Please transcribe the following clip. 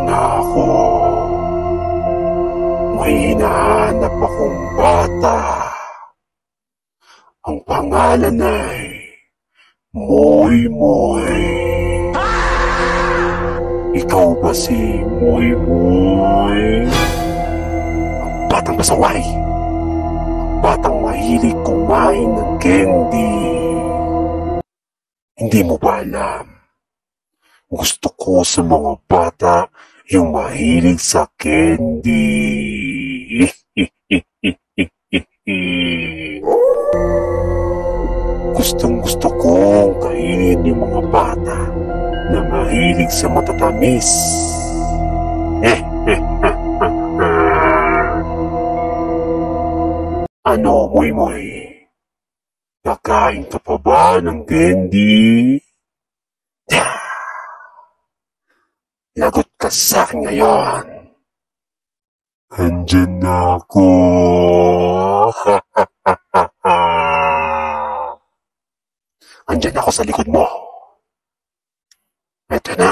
na ako. May hinahanap akong bata. Ang pangalan ay Moy Moy. Ikaw ba si Moy Moy? Ang batang pasaway. Ang batang mahilig kumain ng candy. Hindi mo ba alam? Gusto ko sa mga bata yung mahilig sa candy. Gustong-gusto kong kainin yung mga bata na mahilig sa matatamis. Ano, Moy Moy? Kakain ka pa ba ng candy? Lagot ka sa akin ngayon. Andyan na ako. Andyan ako sa likod mo. Ito na.